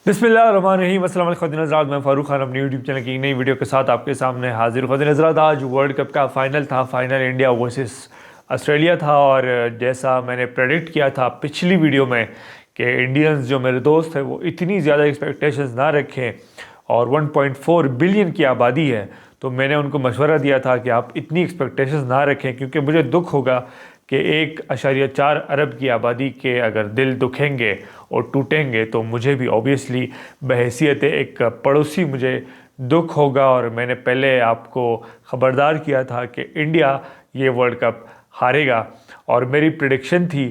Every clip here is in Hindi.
बिस्मिल्लाहिर्रहमानिर्रहीम। अस्सलाम वालेकुम हज़रात, मैं फ़ारूक खान अपनी यूट्यूब चैनल की एक नई वीडियो के साथ आपके सामने हाजिर हूँ। हज़रात, आज वर्ल्ड कप का फ़ाइनल था। फ़ाइनल इंडिया वर्सेस ऑस्ट्रेलिया था और जैसा मैंने प्रेडिक्ट किया था पिछली वीडियो में कि इंडियंस जो मेरे दोस्त हैं वो इतनी ज़्यादा एक्सपेक्टेशंस ना रखें और 1.4 बिलियन की आबादी है, तो मैंने उनको मशवरा दिया था कि आप इतनी एक्सपेक्टेशंस ना रखें, क्योंकि मुझे दुख होगा कि 1.4 अरब की आबादी के अगर दिल दुखेंगे और टूटेंगे तो मुझे भी ऑब्वियसली बहैसियत एक पड़ोसी मुझे दुख होगा। और मैंने पहले आपको ख़बरदार किया था कि इंडिया ये वर्ल्ड कप हारेगा और मेरी प्रिडिक्शन थी।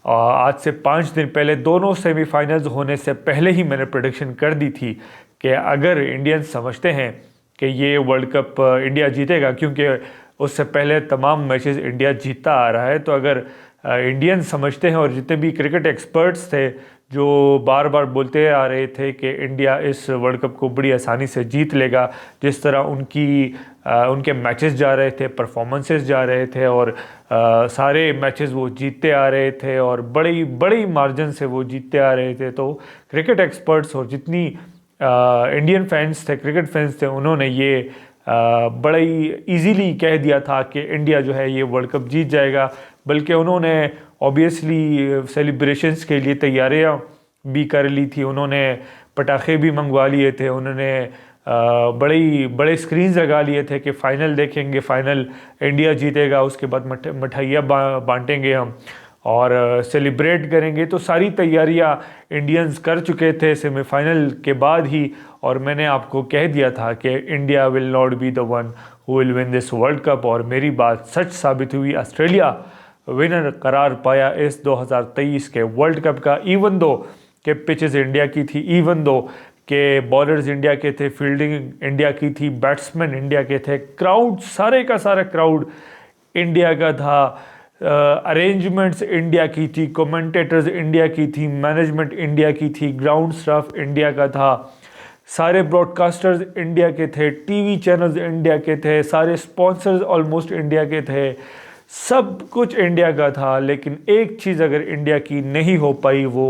आज से 5 दिन पहले दोनों सेमीफाइनल्स होने से पहले ही मैंने प्रिडिक्शन कर दी थी कि अगर इंडियंस समझते हैं कि ये वर्ल्ड कप इंडिया जीतेगा, क्योंकि उससे पहले तमाम मैचेस इंडिया जीतता आ रहा है, तो अगर इंडियन समझते हैं और जितने भी क्रिकेट एक्सपर्ट्स थे जो बार बार बोलते आ रहे थे कि इंडिया इस वर्ल्ड कप को बड़ी आसानी से जीत लेगा, जिस तरह उनके मैचेस जा रहे थे, परफॉर्मेंसेस जा रहे थे और सारे मैचेस वो जीतते आ रहे थे और बड़ी बड़ी मार्जिन से वो जीतते आ रहे थे, तो क्रिकेट एक्सपर्ट्स और जितनी इंडियन फैंस थे, क्रिकेट फैंस थे, उन्होंने ये बड़ा ही ईजीली कह दिया था कि इंडिया जो है ये वर्ल्ड कप जीत जाएगा। बल्कि उन्होंने ऑब्वियसली सेलिब्रेशंस के लिए तैयारियां भी कर ली थी, उन्होंने पटाखे भी मंगवा लिए थे, उन्होंने बड़े स्क्रीन्स लगा लिए थे कि फ़ाइनल देखेंगे, फ़ाइनल इंडिया जीतेगा, उसके बाद मिठाइयाँ बांटेंगे हम और सेलिब्रेट करेंगे। तो सारी तैयारियां इंडियंस कर चुके थे सेमीफाइनल के बाद ही, और मैंने आपको कह दिया था कि India will not be the one who will win this world cup, और मेरी बात सच साबित हुई। ऑस्ट्रेलिया विनर करार पाया इस 2023 के वर्ल्ड कप का, इवन दो के पिचेस इंडिया की थी, इवन दो के बॉलर्स इंडिया के थे, फील्डिंग इंडिया की थी, बैट्समैन इंडिया के थे, क्राउड सारे का सारा क्राउड इंडिया का था, अरेंजमेंट्स इंडिया की थी, कमेंटेटर्स इंडिया की थी, मैनेजमेंट इंडिया की थी, ग्राउंड स्टाफ इंडिया का था, सारे ब्रॉडकास्टर्स इंडिया के थे, टीवी चैनल्स इंडिया के थे, सारे स्पॉन्सर्स ऑलमोस्ट इंडिया के थे, सब कुछ इंडिया का था। लेकिन एक चीज़ अगर इंडिया की नहीं हो पाई वो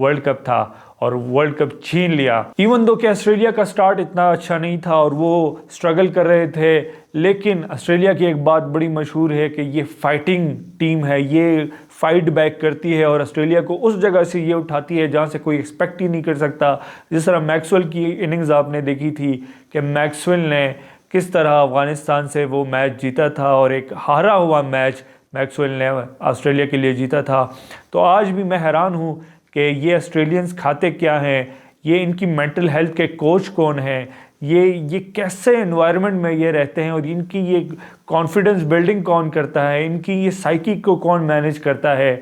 वर्ल्ड कप था, और वर्ल्ड कप छीन लिया। इवन दो कि ऑस्ट्रेलिया का स्टार्ट इतना अच्छा नहीं था और वो स्ट्रगल कर रहे थे, लेकिन ऑस्ट्रेलिया की एक बात बड़ी मशहूर है कि ये फाइटिंग टीम है, ये फाइट बैक करती है और ऑस्ट्रेलिया को उस जगह से ये उठाती है जहाँ से कोई एक्सपेक्ट ही नहीं कर सकता। जिस तरह मैक्सवेल की इनिंग्स आपने देखी थी कि मैक्सवेल ने किस तरह अफगानिस्तान से वो मैच जीता था और एक हारा हुआ मैच मैक्सवेल ने ऑस्ट्रेलिया के लिए जीता था। तो आज भी मैं हैरान हूँ कि ये ऑस्ट्रेलियंस खाते क्या हैं, ये इनकी मेंटल हेल्थ के कोच कौन हैं, ये कैसे एनवायरनमेंट में ये रहते हैं और इनकी ये कॉन्फिडेंस बिल्डिंग कौन करता है, इनकी ये साइकी को कौन मैनेज करता है,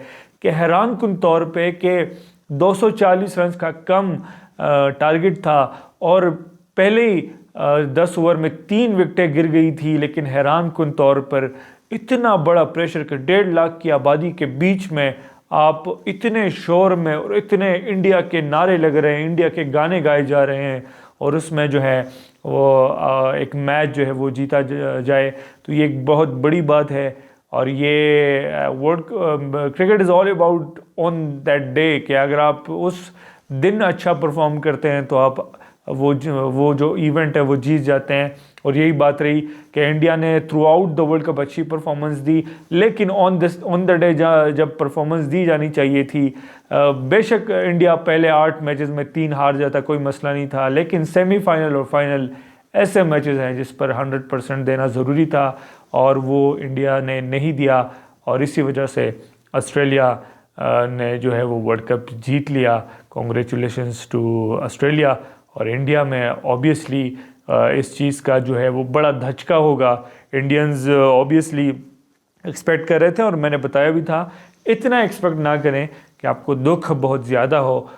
कि हैरान कुन तौर पे कि 240 रन का कम टारगेट था और पहले ही 10 ओवर में 3 विकेटें गिर गई थी, लेकिन हैरान कुन तौर पर इतना बड़ा प्रेशर के 1.5 लाख की आबादी के बीच में आप इतने शोर में और इतने इंडिया के नारे लग रहे हैं, इंडिया के गाने गाए जा रहे हैं और उसमें जो है वो एक मैच जो है वो जीता जाए, तो ये एक बहुत बड़ी बात है। और ये world cricket is all about on that day, कि अगर आप उस दिन अच्छा परफॉर्म करते हैं तो आप वो जो इवेंट है वो जीत जाते हैं। और यही बात रही कि इंडिया ने through out the world cup अच्छी परफॉर्मेंस दी, लेकिन ऑन द डे जब परफॉर्मेंस दी जानी चाहिए थी, बेशक इंडिया पहले 8 मैचेस में 3 हार जाता, कोई मसला नहीं था, लेकिन सेमीफाइनल और फाइनल ऐसे मैचेस हैं जिस पर 100% देना ज़रूरी था और वो इंडिया ने नहीं दिया, और इसी वजह से ऑस्ट्रेलिया ने जो है वो वर्ल्ड कप जीत लिया। Congratulations to Australia. और इंडिया में ऑब्वियसली इस चीज़ का जो है वो बड़ा धचका होगा। इंडियंस ऑब्वियसली एक्सपेक्ट कर रहे थे और मैंने बताया भी था, इतना एक्सपेक्ट ना करें कि आपको दुख बहुत ज़्यादा हो